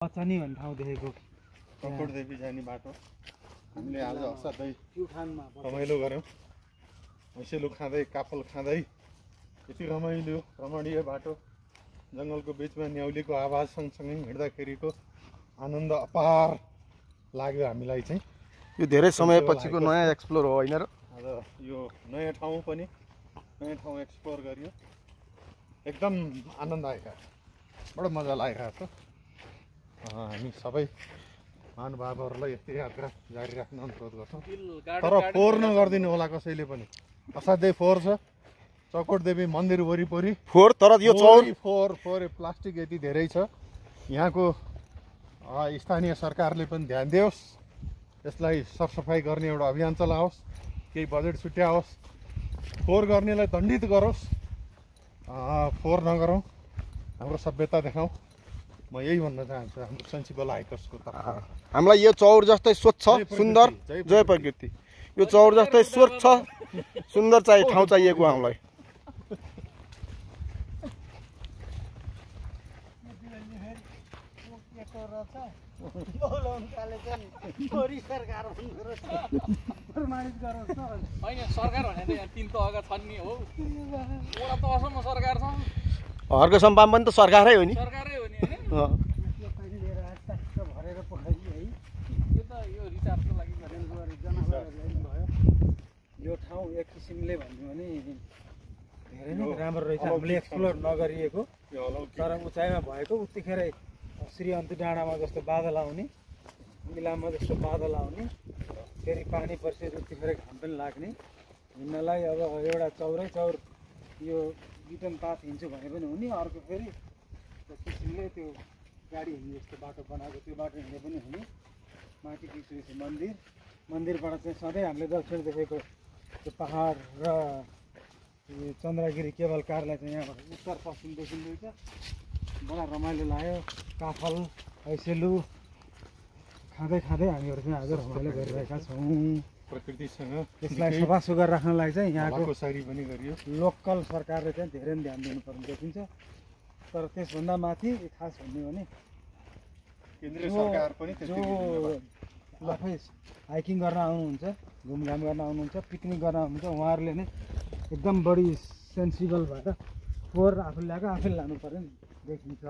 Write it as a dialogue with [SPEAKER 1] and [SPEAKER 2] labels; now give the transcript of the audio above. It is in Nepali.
[SPEAKER 1] अचानी भन्ने ठाउँ देखेको
[SPEAKER 2] ककोडदेवी जाने बाटो हामीले आज असाध्यै रमाइलो गऱ्यौँ। भैँसेलु खाँदै काफल खाँदै यति रमणीय बाटो, जङ्गलको बिचमा न्याउलीको आवाज सँगसँगै हिँड्दाखेरिको आनन्द अपार लाग्यो हामीलाई चाहिँ।
[SPEAKER 3] यो धेरै समयपछिको नयाँ एक्सप्लोर हो होइन र?
[SPEAKER 2] आज यो नयाँ ठाउँ एक्सप्लोर गरियो, एकदम आनन्द आएका, बडो मजा लागेको छ। हामी सबै महानुभावहरूलाई यस्तै यात्रा जारी राख्न अनुरोध गर्छौँ, तर फोहोर नगरिदिनु होला कसैले पनि। असाध्यै फोहोर छ चकोडदेवी मन्दिर वरिपरि,
[SPEAKER 3] फोहोर। तर यो
[SPEAKER 2] फोहोर प्लास्टिक यति धेरै छ, यहाँको स्थानीय सरकारले पनि ध्यान दियोस्, यसलाई सरसफाइ गर्ने एउटा अभियान चलाओस्, केही बजेट छुट्याओस्, फोहोर गर्नेलाई दण्डित गरोस्, फोहोर नगरौँ, हाम्रो सभ्यता देखाउँ। म यही भन्न चाहन्छु हाम्रो सेन्सिबल हाइकर्सको तर्फबाट।
[SPEAKER 3] हामीलाई यो चौर जस्तै स्वच्छ सुन्दर, जय प्रकृति, यो चौर जस्तै स्वच्छ सुन्दर ठाउँ चाहिएको हामीलाई। हर्को सम्पाम पनि त सरकारै हो नि।
[SPEAKER 1] यो ठाउँ एक किसिमले भन्यो भने धेरै नै राम्रो रहेछ, हामीले एक्सप्लोर नगरिएको तर उचाइमा भएको। उतिखेरै श्री अन्ति डाँडामा जस्तो बादल आउने, इलाममा जस्तो बादल आउने, फेरि पानी पर्सेर उतिखेरै घाम पनि लाग्ने हिँड्नलाई। अब एउटा चौर यो रिटर्न पाथ हिँड्छु भने पनि हुने, अर्को फेरि त्यो किसिमले त्यो गाडी हिँड्ने जस्तो बाटो बनाएको त्यो बाटो हिँड्ने पनि हुने। माथि पिछे मन्दिरबाट चाहिँ सधैँ हामीले दक्षिण देखेको त्यो पहाड र चन्द्रगिरी केबल कारलाई चाहिँ यहाँबाट उत्तर पश्चिम देखिँदैछ। बडा रमाइलो लाग्यो। काफल भैँसेलु खाँदै हामीहरू चाहिँ आज रमाइलो गरिरहेका छौँ
[SPEAKER 2] प्रकृतिसँग।
[SPEAKER 1] यसलाई सफा सुग्घर राख्नलाई चाहिँ यहाँको
[SPEAKER 2] पनि गरियो,
[SPEAKER 1] लोकल सरकारले चाहिँ धेरै ध्यान दिनुपर्ने देखिन्छ। तर त्यसभन्दा माथि खास भन्ने भने
[SPEAKER 2] केन्द्रीय सरकार पनि
[SPEAKER 1] आफै हाइकिङ गर्न आउनुहुन्छ, घुमघाम गर्न आउनुहुन्छ, पिकनिक गर्न आउनुहुन्छ, उहाँहरूले नै एकदम बढी सेन्सिबल भएर फोहोर आफूले ल्याएको आफैले लानु पर्ने देखिन्छ।